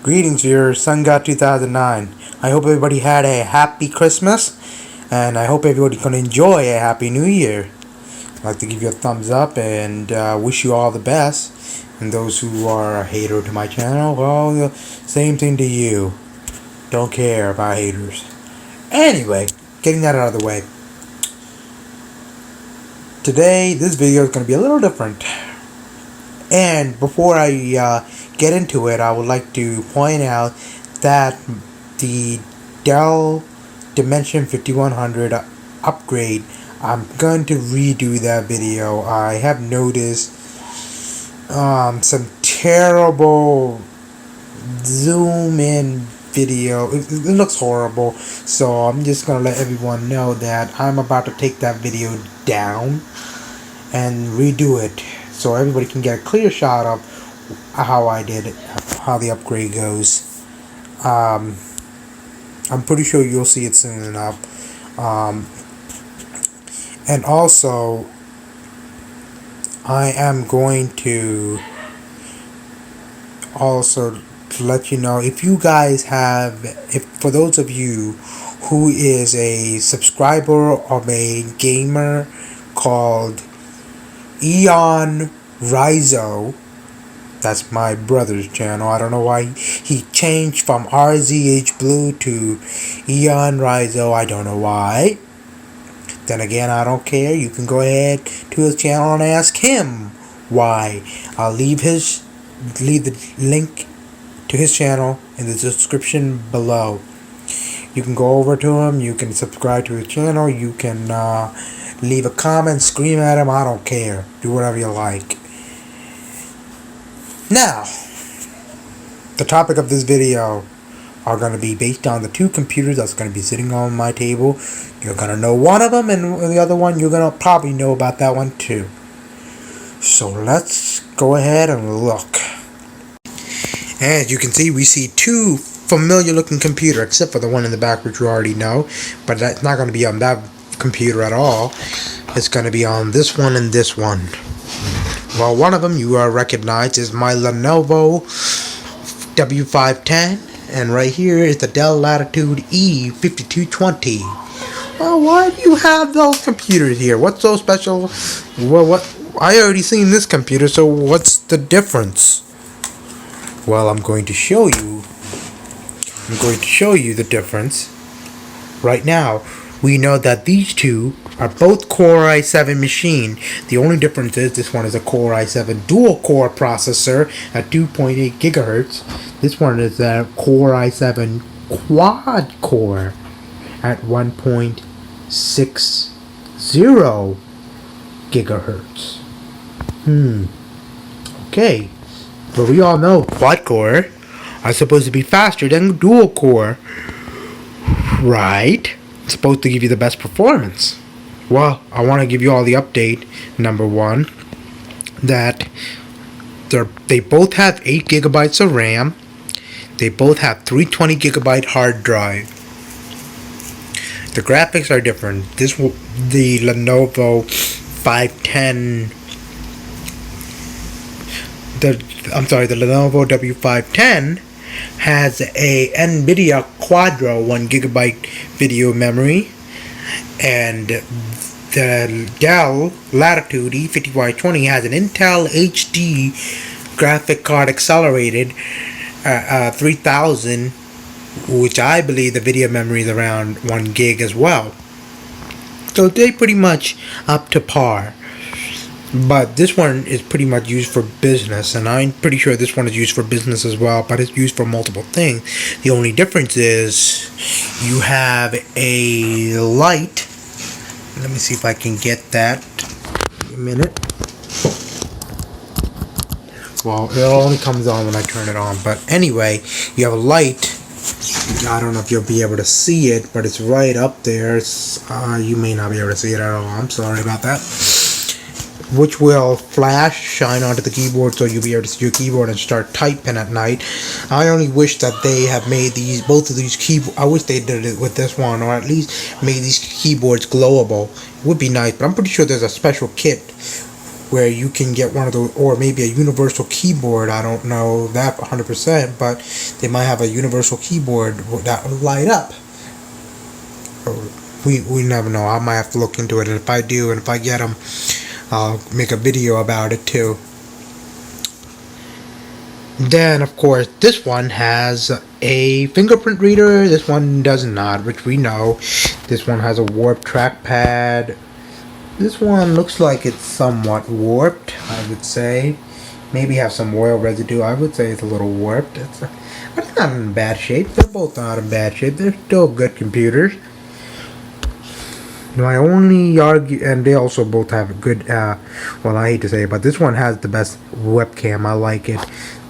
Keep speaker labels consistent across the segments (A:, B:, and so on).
A: Greetings, your Sun God 2009. I hope everybody had a happy Christmas, and I hope everybody can enjoy a happy New Year. I'd like to give you a thumbs up and wish you all the best. And those who are a hater to my channel, well, the same thing to you. Don't care about haters. Anyway, getting that out of the way. Today, this video is going to be a little different. And before I get into it, I would like to point out that the Dell Dimension 5100 upgrade, I'm going to redo that video. I have noticed some terrible zoom in video. It looks horrible, so I'm just going to let everyone know that I'm about to take that video down and redo it so everybody can get a clear shot of how I did it, how the upgrade goes. I'm pretty sure you'll see it soon enough. And also, I am going to also let you know, if you guys have, for those of you who is a subscriber of a gamer called Eon Rizo, that's my brother's channel. I don't know why he changed from RZH Blue to Eon Rizo. I don't know why. Then again, I don't care. You can go ahead to his channel and ask him why. I'll leave the link to his channel in the description below. You can go over to him. You can subscribe to his channel. You can leave a comment, scream at him. I don't care. Do whatever you like. Now, the topic of this video are going to be based on the two computers that's going to be sitting on my table. You're going to know one of them, and the other one you're going to probably know about that one too. So let's go ahead and look. As you can see, we see two familiar looking computers, except for the one in the back, which you already know, but that's not going to be on that computer at all. It's going to be on this one and this one. Well, one of them you recognize is my Lenovo W510, and right here is the Dell Latitude E5220. Well, why do you have those computers here? What's so special? Well, I already seen this computer, so what's the difference? Well, I'm going to show you the difference right now. We know that these two are both Core i7 machine. The only difference is this one is a Core i7 dual core processor at 2.8 gigahertz. This one is a Core i7 quad core at 1.60 gigahertz. Okay, but we all know quad core are supposed to be faster than dual core, right? It's supposed to give you the best performance. Well, I want to give you all the update. Number one, that they both have 8 gigabytes of RAM. They both have 320 gigabyte hard drive. The graphics are different. The Lenovo 510. The Lenovo W510 has a NVIDIA Quadro 1 gigabyte video memory, and the Dell Latitude E50Y20 has an Intel HD graphic card accelerated 3000, which I believe the video memory is around 1 gig as well. So they're pretty much up to par. But this one is pretty much used for business, and I'm pretty sure this one is used for business as well, but it's used for multiple things. The only difference is you have a light. Let me see if I can get that. A minute. Well, it only comes on when I turn it on, but anyway, you have a light. I don't know if you'll be able to see it, but it's right up there. You may not be able to see it at all. I'm sorry about that. Which will shine onto the keyboard, so you'll be able to see your keyboard and start typing at night. I only wish that they have made both of these keyboards. I wish they did it with this one, or at least made these keyboards glowable. It would be nice, but I'm pretty sure there's a special kit where you can get one of those, or maybe a universal keyboard. I don't know that 100%, but they might have a universal keyboard that will light up. We never know. I might have to look into it, and if I do, and if I get them, I'll make a video about it too. Then, of course, this one has a fingerprint reader. This one does not, which we know. This one has a warped trackpad. This one looks like it's somewhat warped, I would say. Maybe have some oil residue. I would say it's a little warped. But it's not in bad shape. They're both not in bad shape. They're still good computers. My only argue, and they also both have a good, well, I hate to say it, but this one has the best webcam. I like it.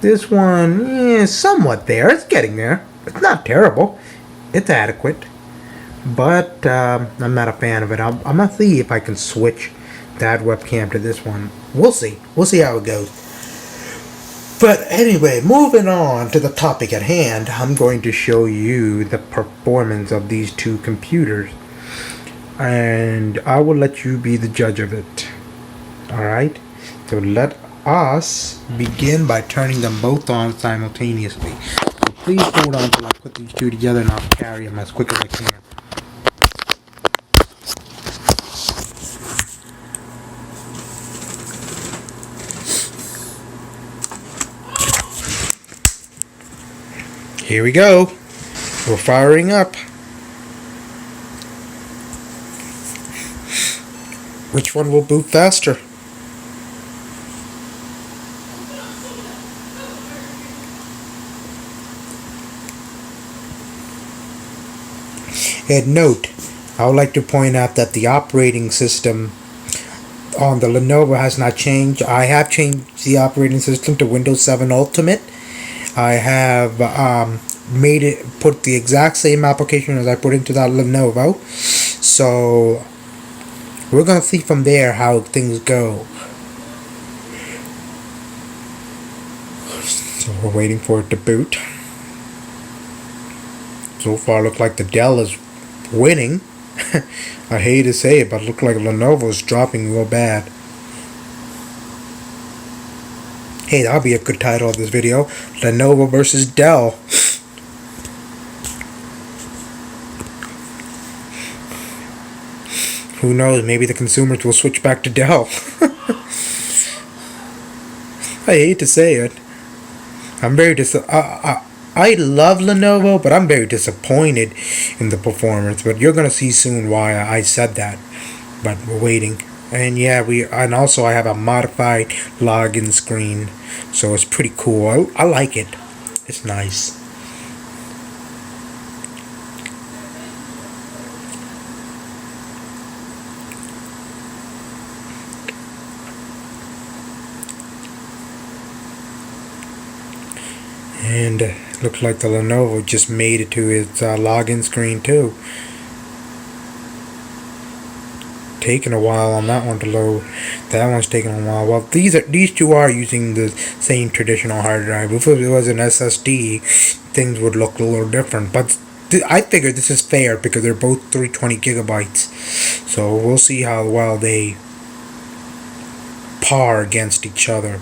A: This one is somewhat there. It's getting there. It's not terrible. It's adequate. But I'm not a fan of it. I'm going to see if I can switch that webcam to this one. We'll see. We'll see how it goes. But anyway, moving on to the topic at hand, I'm going to show you the performance of these two computers. And I will let you be the judge of it. Alright? So let us begin by turning them both on simultaneously. So please hold on until I put these two together, and I'll carry them as quick as I can. Here we go. We're firing up. Which one will boot faster? And note, I would like to point out that the operating system on the Lenovo has not changed. I have changed the operating system to Windows 7 Ultimate. I have put the exact same application as I put into that Lenovo. So we're going to see from there how things go. So we're waiting for it to boot. So far, it looks like the Dell is winning. I hate to say it, but it looks like Lenovo is dropping real bad. Hey, that'll be a good title of this video. Lenovo versus Dell. Who knows, maybe the consumers will switch back to Dell. I hate to say it. I'm very I love Lenovo, but I'm very disappointed in the performance. But you're gonna see soon why I said that. But we're waiting. And yeah, and also I have a modified login screen, so it's pretty cool. I like it. It's nice. And looks like the Lenovo just made it to its login screen too. Taking a while on that one to load. That one's taking a while. Well, these two are using the same traditional hard drive. If it was an SSD, things would look a little different. But I figure this is fair because they're both 320 gigabytes. So we'll see how well they par against each other.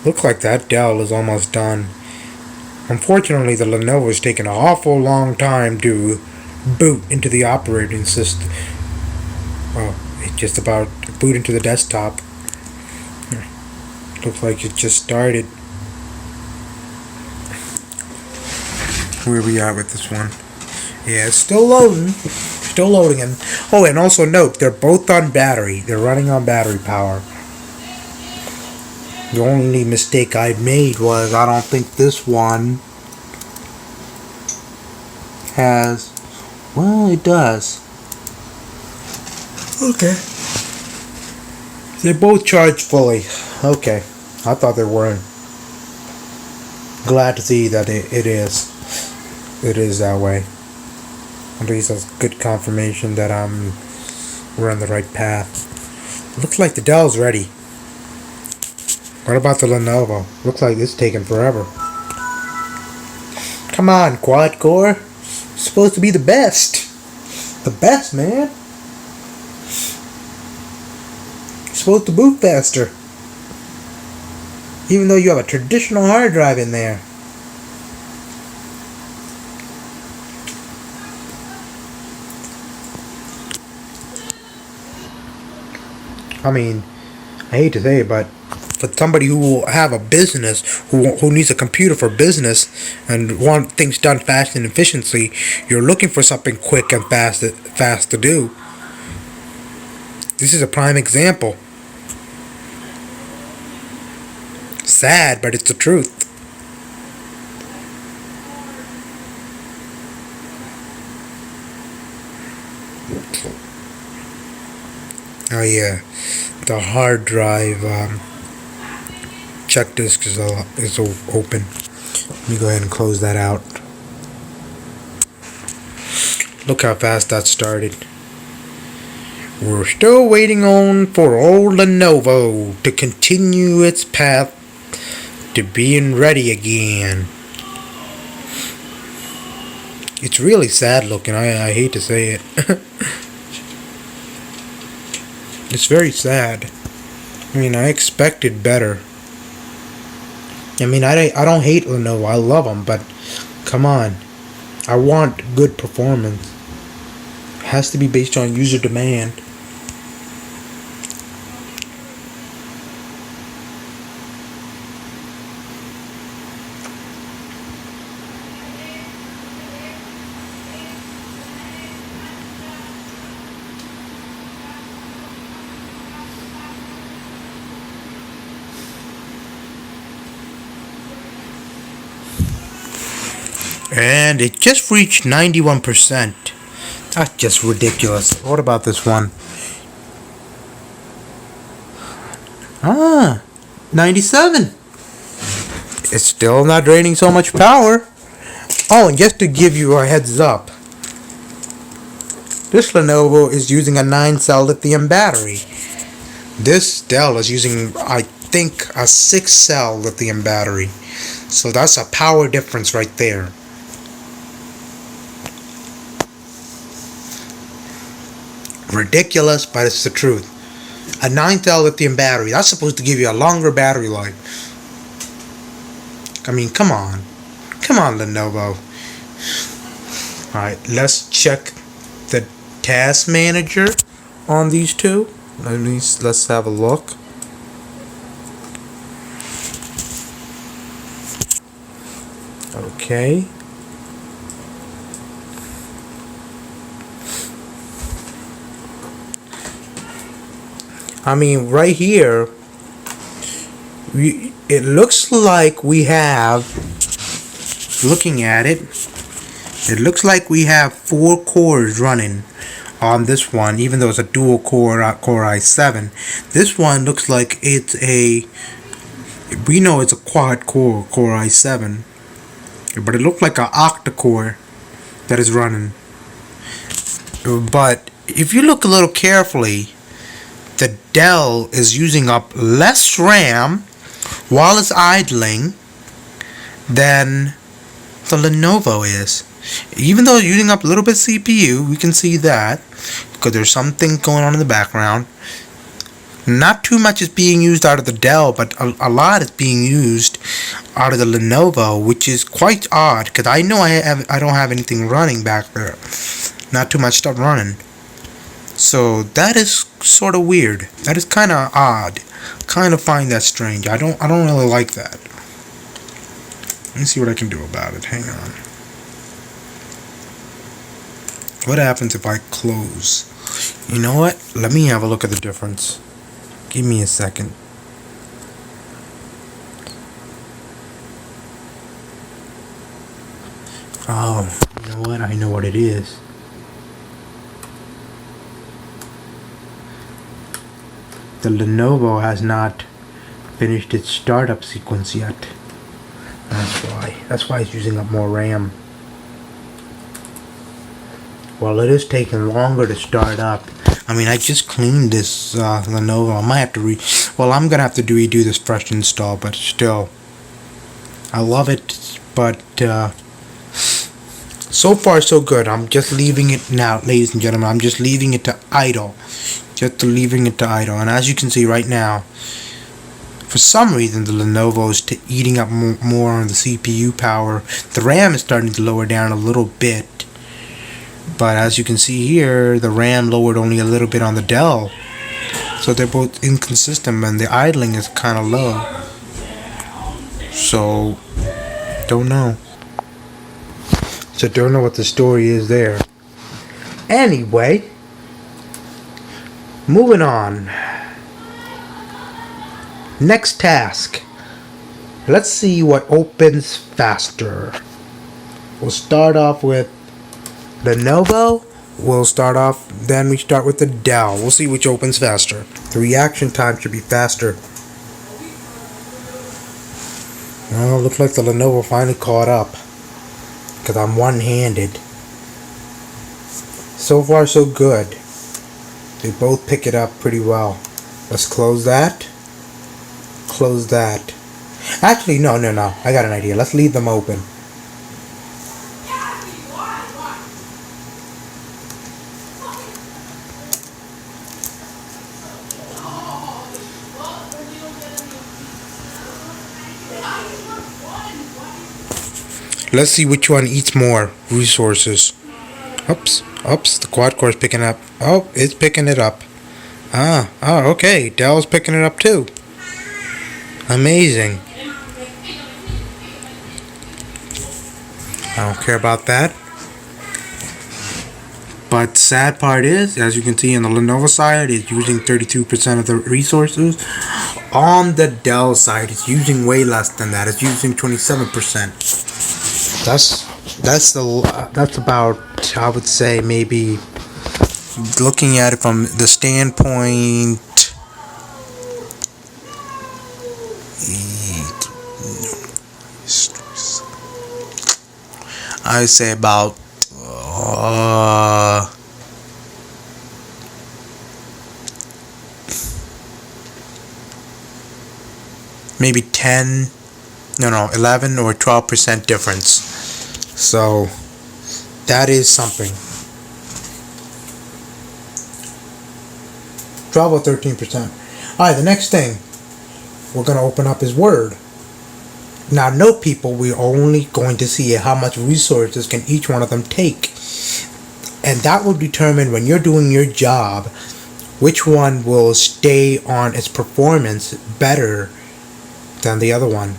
A: Looks like that Dell is almost done. Unfortunately, the Lenovo is taking an awful long time to boot into the operating system. Well, it's just about to boot into the desktop. Looks like it just started. Where we at with this one? Yeah, it's still loading. Still loading. And also note, they're both on battery. They're running on battery power. The only mistake I made was I don't think this one has. Well, it does. Okay. They both charge fully. Okay. I thought they weren't. Glad to see that it is. It is that way. At least that's good confirmation that we're on the right path. Looks like the Dell's ready. What about the Lenovo? Looks like it's taking forever. Come on, quad core. It's supposed to be the best. The best, man. You're supposed to boot faster. Even though you have a traditional hard drive in there. I mean, I hate to say it, but for somebody who will have a business, who needs a computer for business and want things done fast and efficiently, you're looking for something quick and fast to do. This is a prime example. Sad, but it's the truth. Oh yeah, the hard drive check disk is open. Let me go ahead and close that out. Look how fast that started. We're still waiting on for old Lenovo to continue its path to being ready again. It's really sad looking. I hate to say it. It's very sad. I mean, I expected better. I mean, I don't hate Lenovo. I love them, but come on. I want good performance. It has to be based on user demand. And it just reached 91%. That's just ridiculous. What about this one? 97. It's still not draining so much power. Oh, and just to give you a heads up, this Lenovo is using a 9-cell lithium battery. This Dell is using, I think, a 6-cell lithium battery. So that's a power difference right there. Ridiculous, but it's the truth. A 9-cell lithium battery, that's supposed to give you a longer battery life. I mean, come on. Come on, Lenovo. Alright, let's check the task manager on these two. Let's have a look. Okay. I mean, right here, it looks like we have, looking at it, it looks like we have 4 cores running on this one, even though it's a dual core i7. This one looks like it's we know it's a quad core i7, but it looks like an octa-core that is running. But if you look a little carefully, the Dell is using up less RAM while it's idling than the Lenovo is. Even though it's using up a little bit of CPU, we can see that because there's something going on in the background. Not too much is being used out of the Dell, but a lot is being used out of the Lenovo, which is quite odd because I know I don't have anything running back there. Not too much stuff running. So that is sort of weird. That is kind of odd. Kind of find that strange. I don't really like that. Let me see what I can do about it. Hang on. What happens if I close? You know what? Let me have a look at the difference. Give me a second. Oh, you know what? I know what it is. The Lenovo has not finished its startup sequence yet. That's why it's using up more RAM. Well, it is taking longer to start up. I mean, I just cleaned this Lenovo. I might have to well, I'm gonna have to redo this fresh install, but still, I love it. But so far so good. I'm just leaving it now, ladies and gentlemen. I'm just leaving it to idle, leaving it to idle. And as you can see right now, for some reason the Lenovo is eating up more on the CPU power. The RAM is starting to lower down a little bit. But as you can see here, the RAM lowered only a little bit on the Dell. So they're both inconsistent and the idling is kind of low. So, don't know. So don't know what the story is there. Anyway, moving on. Next task. Let's see what opens faster. We'll start off with Lenovo. Then we start with the Dell. We'll see which opens faster. The reaction time should be faster. Well, looks like the Lenovo finally caught up. Because I'm one-handed. So far, so good. They both pick it up pretty well. Let's close that. Close that. Actually, no. I got an idea. Let's leave them open. Let's see which one eats more resources. Oops, the quad core is picking up. Oh, it's picking it up. Okay, Dell's picking it up too. Amazing. I don't care about that. But sad part is, as you can see on the Lenovo side, it's using 32% of the resources. On the Dell side, it's using way less than that. It's using 27%. That's about, I would say, maybe looking at it from the standpoint, I would say about maybe 11 or 12% difference. So that is something. 12 or 13%. Alright, the next thing we're going to open up is Word. Now, note people, we're only going to see how much resources can each one of them take. And that will determine, when you're doing your job, which one will stay on its performance better than the other one.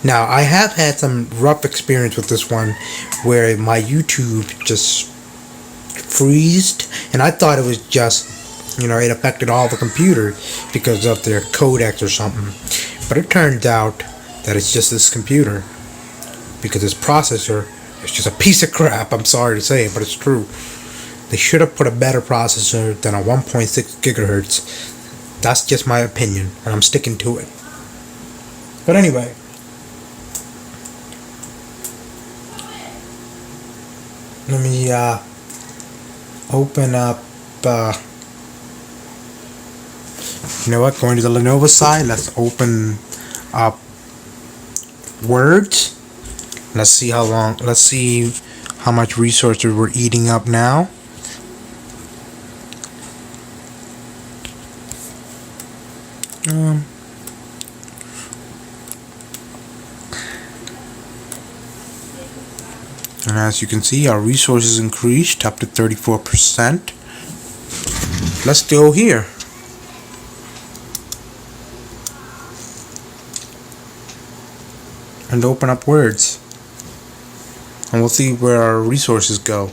A: Now, I have had some rough experience with this one where my YouTube just freezed, and I thought it was just, it affected all the computers because of their codecs or something. But it turns out that it's just this computer, because this processor is just a piece of crap. I'm sorry to say it, but it's true. They should have put a better processor than a 1.6 gigahertz. That's just my opinion, and I'm sticking to it. But anyway, let me open up, you know what, going to the Lenovo side, let's open up Words. Let's see how much resources we're eating up now. And as you can see, our resources increased up to 34%. Let's go here. And open up Words. And we'll see where our resources go.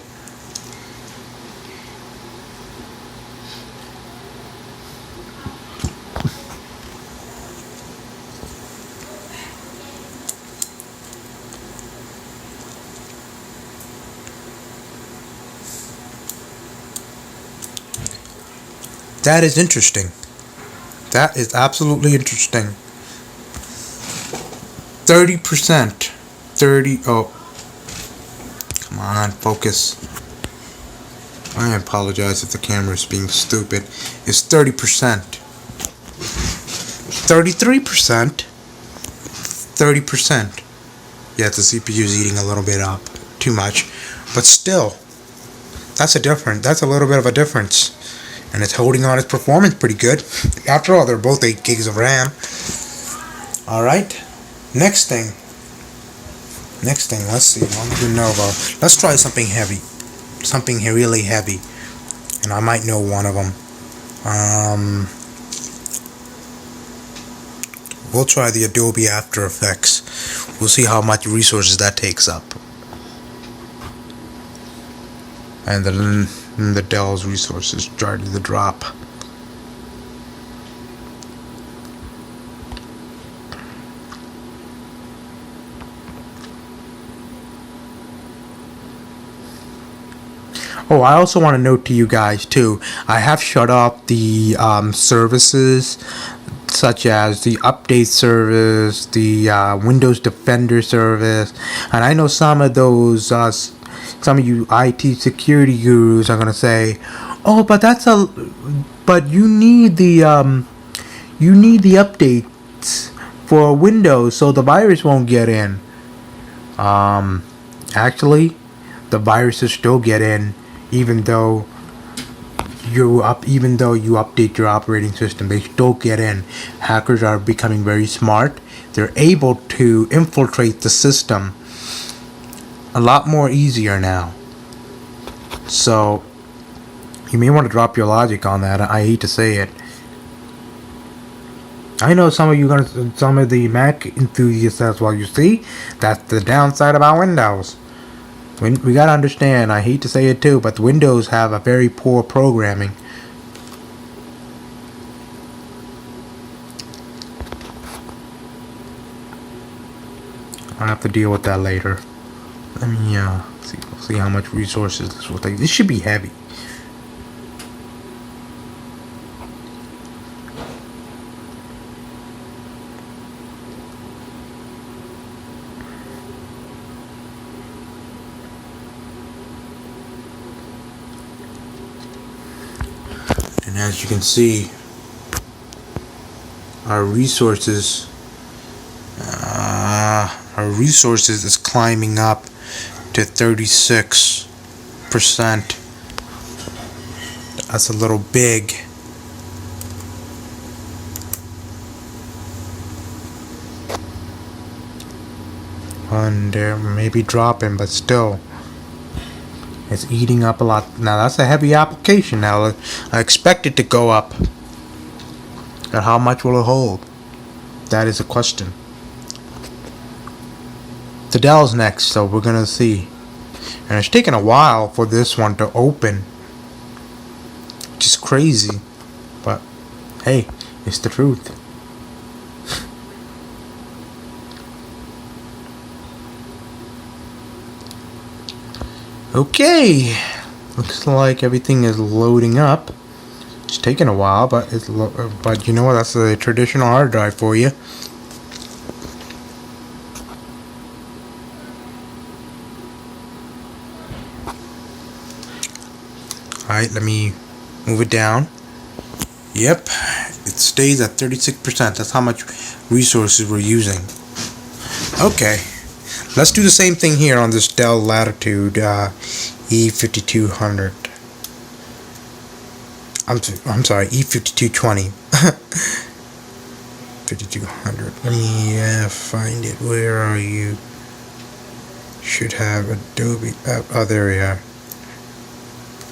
A: That is interesting. That is absolutely interesting. 30%. Oh. Come on, focus. I apologize if the camera is being stupid. It's 30%. 33%. 30%. Yeah, the CPU is eating a little bit up. Too much. But still, that's a little bit of a difference. And it's holding on its performance pretty good. After all, they're both 8 gigs of RAM. Alright. Next thing, let's see. On Lenovo. Let's try something heavy. Something really heavy. And I might know one of them. We'll try the Adobe After Effects. We'll see how much resources that takes up. And the Dell's resources started to drop. Oh, I also want to note to you guys too, I have shut off the services such as the update service, the Windows Defender service, and I know some of those, some of you IT security gurus are gonna say, "Oh, but you need the updates for Windows so the virus won't get in." Actually, the viruses still get in. Even though you update your operating system, they still get in. Hackers are becoming very smart. They're able to infiltrate the system a lot more easier now. So you may want to drop your logic on that. I hate to say it. I know some of the Mac enthusiasts as well. You see, that's the downside about Windows. We gotta understand, I hate to say it too, but Windows have a very poor programming. I'll have to deal with that later. Let me see how much resources this will take. This should be heavy. And as you can see, our resources is climbing up to 36%. That's a little big. And maybe dropping, but still. It's eating up a lot. Now that's a heavy application. Now I expect it to go up. But how much will it hold? That is a question. The Dell's next, so we're gonna see. And it's taken a while for this one to open. Which is crazy. But hey, it's the truth. Okay, looks like everything is loading up. It's taking a while, but but you know what? That's a traditional hard drive for you. All right, let me move it down. Yep, it stays at 36%. That's how much resources we're using. Okay. Let's do the same thing here on this Dell Latitude E5200. I'm sorry, E5220. 5200. Let me find it. Where are you? Should have Adobe. Oh, there we are.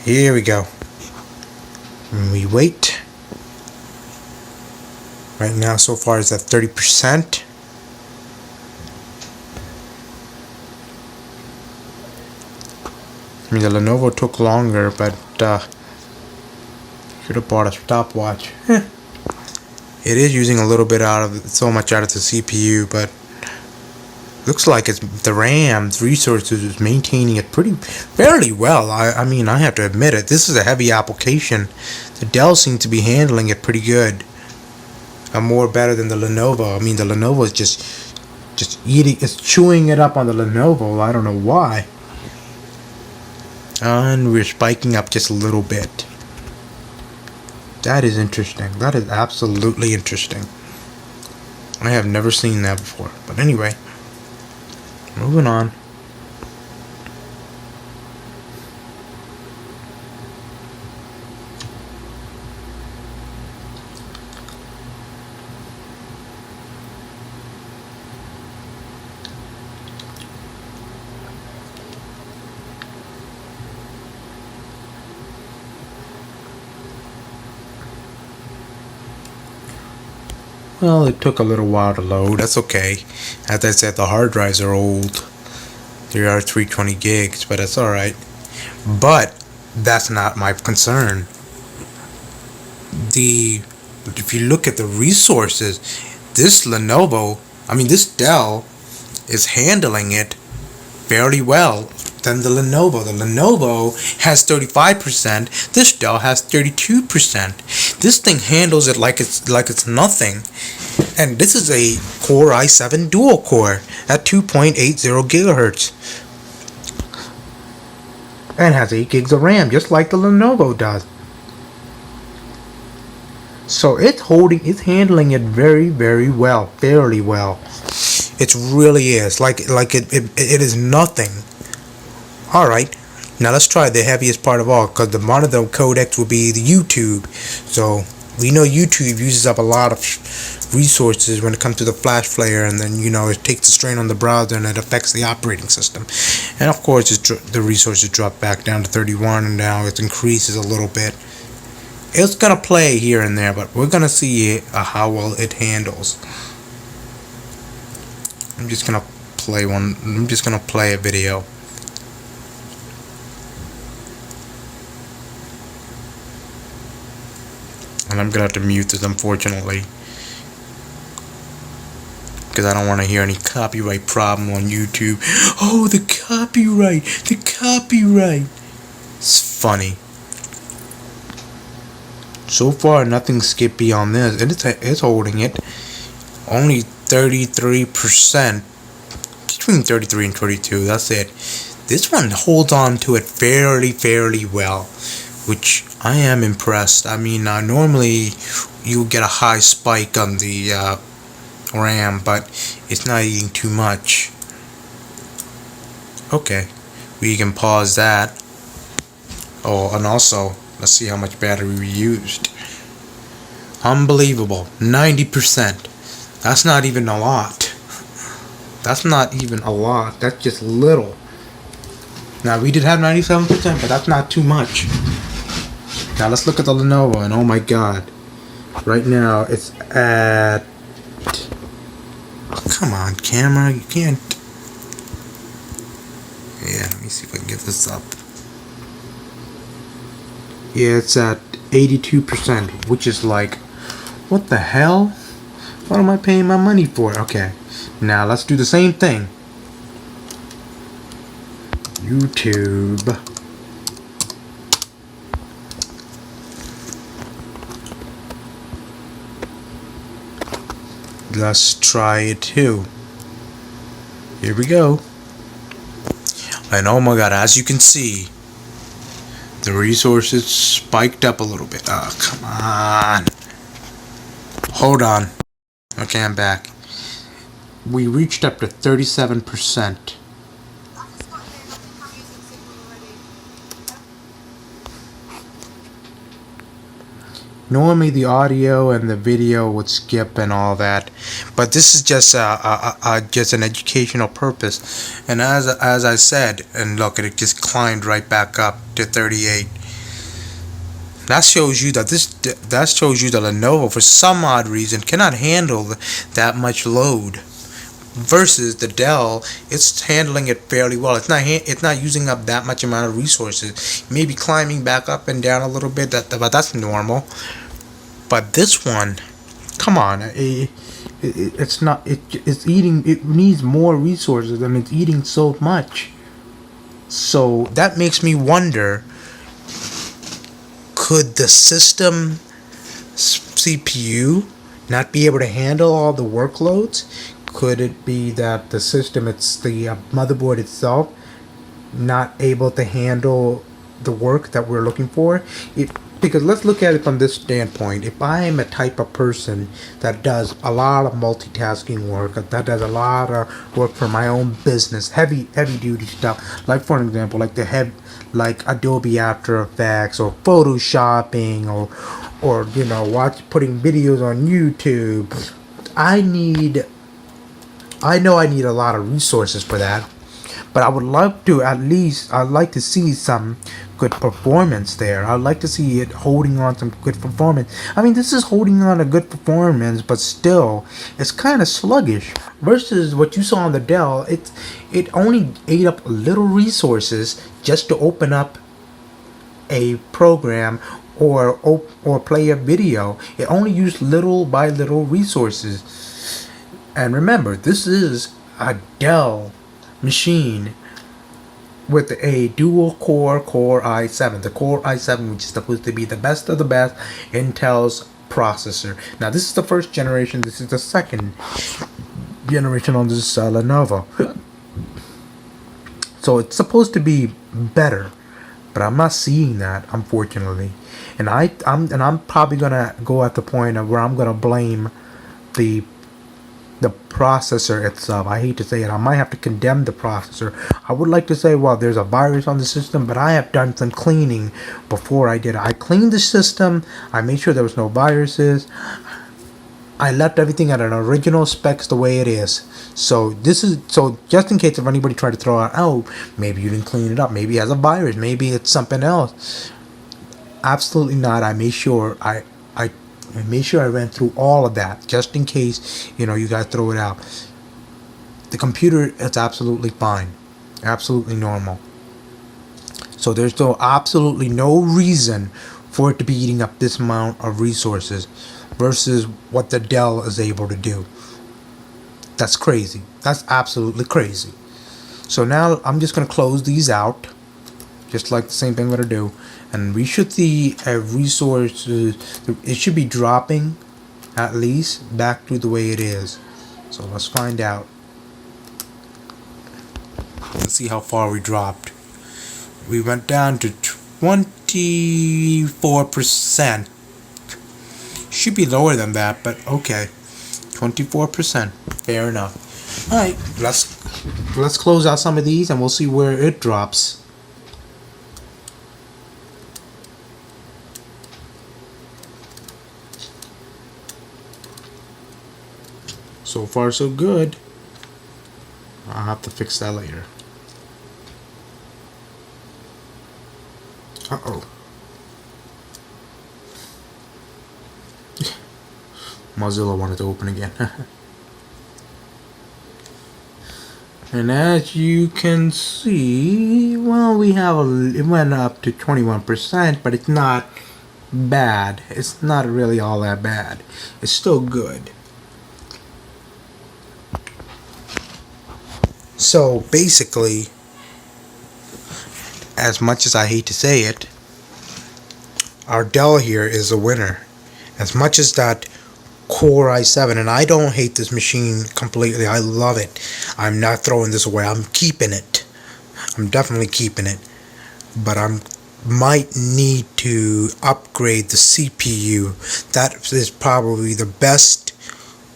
A: Here we go. And we wait. Right now, so far, it's at 30%. I mean, the Lenovo took longer, but should have bought a stopwatch. It is using a little bit so much out of the CPU, but looks like it's the RAM's resources is maintaining it fairly well. I mean, I have to admit it. This is a heavy application. The Dell seems to be handling it pretty good. More better than the Lenovo. I mean, the Lenovo is just eating, it's chewing it up on the Lenovo. I don't know why. And we're spiking up just a little bit. That is interesting. That is absolutely interesting. I have never seen that before. But anyway, moving on. Well, it took a little while to load. That's okay. As I said, the hard drives are old. They are 320 gigs, but that's alright. But that's not my concern. If you look at the resources, this this Dell is handling it fairly well than the Lenovo. The Lenovo has 35%. This Dell has 32%. This thing handles it like it's nothing. And this is a Core i7 dual core at 2.80 gigahertz. And has 8 gigs of RAM, just like the Lenovo does. So it's handling it very, very well, fairly well. It really is. It is nothing. Alright, now let's try the heaviest part of all, because the monitor codec will be the YouTube. So we know YouTube uses up a lot of resources when it comes to the flash player, and then it takes the strain on the browser and it affects the operating system. And of course the resources drop back down to 31, and now it increases a little bit. It's gonna play here and there, but we're gonna see how well it handles. I'm just gonna play a video. And I'm gonna have to mute this, unfortunately, because I don't want to hear any copyright problem on YouTube. Oh, the copyright! It's funny. So far, nothing skippy on this, and it's holding it. Only 33%, between 33 and 22. That's it. This one holds on to it fairly well, which I am impressed. I mean, normally you get a high spike on the RAM, but it's not eating too much. Okay, we can pause that. Oh, and also, let's see how much battery we used. Unbelievable, 90%. That's not even a lot. That's just little. Now, we did have 97%, but that's not too much. Now, let's look at the Lenovo, and oh my god. Right now, it's at... Oh, come on, camera, you can't... Yeah, let me see if I can get this up. Yeah, it's at 82%, which is like... What the hell? What am I paying my money for? Okay, now let's do the same thing. YouTube. Let's try it too. Here we go. And oh my god, as you can see, the resources spiked up a little bit. Oh, come on. Hold on. Okay, I'm back. We reached up to 37%. Normally the audio and the video would skip and all that, but this is just just an educational purpose. And as I said, and look, it just climbed right back up to 38. That shows you that Lenovo, for some odd reason, cannot handle that much load. Versus the Dell, it's handling it fairly well. It's not using up that much amount of resources. Maybe climbing back up and down a little bit, but that's normal. But this one, come on, it's not. It's eating. It needs more resources, and it's eating so much. So that makes me wonder. Could the system CPU not be able to handle all the workloads? Could it be that the system, the motherboard itself, not able to handle the work that we're looking for. Because let's look at it from this standpoint. If I am a type of person that does a lot of multitasking work, that does a lot of work for my own business, heavy duty stuff, like for example, like Adobe After Effects or photoshopping or putting videos on YouTube, I know I need a lot of resources for that, but I would love to I'd like to see some good performance there. I'd like to see it holding on some good performance. I mean, this is holding on a good performance, but still, it's kind of sluggish. Versus what you saw on the Dell, it only ate up little resources just to open up a program or play a video. It only used little by little resources. And remember, this is a Dell machine with a dual core i7. The Core i7, which is supposed to be the best of the best Intel's processor. Now, this is the first generation. This is the second generation on this Lenovo. So it's supposed to be better, but I'm not seeing that, unfortunately. And I'm probably gonna go at the point of where I'm gonna blame the processor itself. I hate to say it. I might have to condemn the processor. I would like to say, well, there's a virus on the system, but I have done some cleaning before I did it. I cleaned the system. I made sure there was no viruses. I left everything at an original specs the way it is. So just in case if anybody tried to throw out, oh, maybe you didn't clean it up. Maybe it has a virus. Maybe it's something else. Absolutely not. I made sure I made sure I ran through all of that just in case you guys throw it out. The computer is absolutely fine, absolutely normal. So there's absolutely no reason for it to be eating up this amount of resources versus what the Dell is able to do. That's crazy. That's absolutely crazy. So now I'm just going to close these out, just like the same thing I'm going to do. And we should see a resource. It should be dropping at least back to the way it is. So let's find out. Let's see how far we dropped. We went down to 24%. Should be lower than that, but okay. 24%. Fair enough. Alright, let's close out some of these and we'll see where it drops. So far so good. I'll have to fix that later. Uh-oh. Mozilla wanted to open again. And as you can see, well, it went up to 21%, but it's not bad. It's not really all that bad. It's still good. So basically, as much as I hate to say it, our Dell here is a winner. As much as that Core i7, and I don't hate this machine completely. I love it. I'm not throwing this away. I'm keeping it. I'm definitely keeping it. But might need to upgrade the CPU. That is probably the best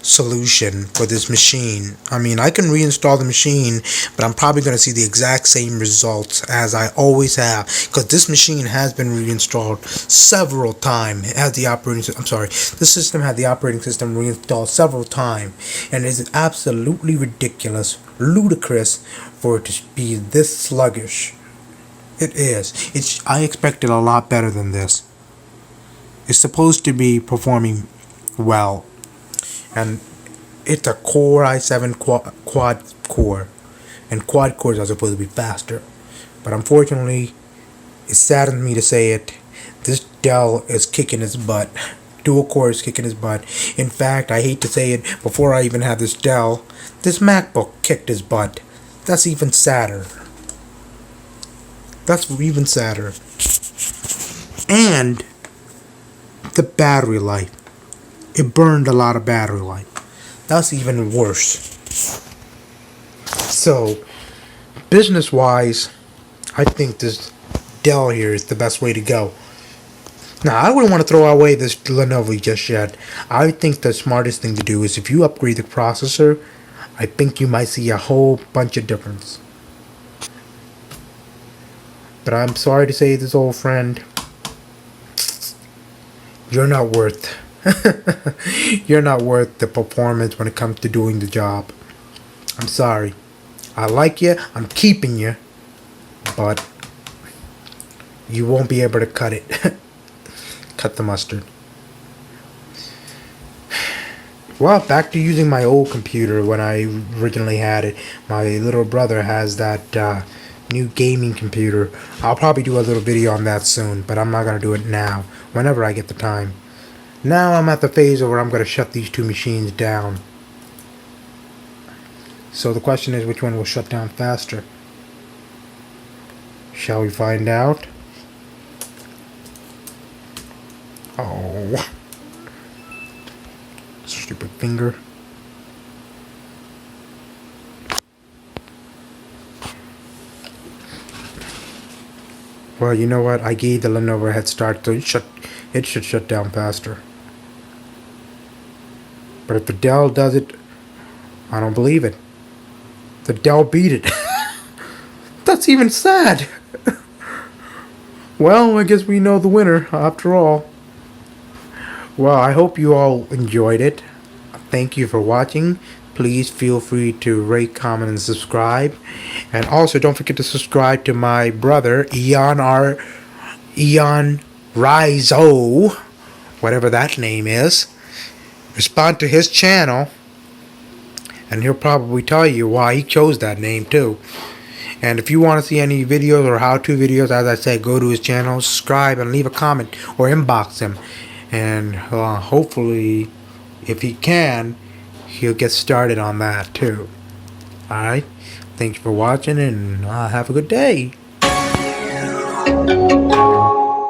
A: solution for this machine. I mean, I can reinstall the machine, but I'm probably going to see the exact same results as I always have, because this machine has been reinstalled several times. This system had the operating system reinstalled several times, and it is absolutely ridiculous, ludicrous for it to be this sluggish. It is. I expected a lot better than this. It's supposed to be performing well. And it's a Core i7 quad core, and quad cores are supposed to be faster. But unfortunately, it saddens me to say it, this Dell is kicking its butt. Dual core is kicking its butt. In fact, I hate to say it, before I even had this Dell, this MacBook kicked his butt. That's even sadder. And the battery life. It burned a lot of battery life. That's even worse. So, business-wise, I think this Dell here is the best way to go. Now, I wouldn't want to throw away this Lenovo just yet. I think the smartest thing to do is if you upgrade the processor, I think you might see a whole bunch of difference. But I'm sorry to say this, old friend, you're not worth you're not worth the performance when it comes to doing the job. I'm sorry. I like you, I'm keeping you, but you won't be able to cut it. Cut the mustard. Well, back to using my old computer when I originally had it. My little brother has that new gaming computer. I'll probably do a little video on that soon, but I'm not going to do it now, whenever I get the time. Now I'm at the phase where I'm going to shut these two machines down. So the question is, which one will shut down faster? Shall we find out? Oh. Stupid finger. Well, you know what? I gave the Lenovo a head start, so it should shut down faster. But if the Dell does it, I don't believe it. The Dell beat it. That's even sad. Well, I guess we know the winner after all. Well, I hope you all enjoyed it. Thank you for watching. Please feel free to rate, comment, and subscribe. And also, don't forget to subscribe to my brother, Eon Rizo, whatever that name is. Respond to his channel, and he'll probably tell you why he chose that name too. And if you want to see any videos or how-to videos, as I said, go to his channel, subscribe, and leave a comment or inbox him. And hopefully, if he can, he'll get started on that too. Alright? Thanks for watching, and have a good day.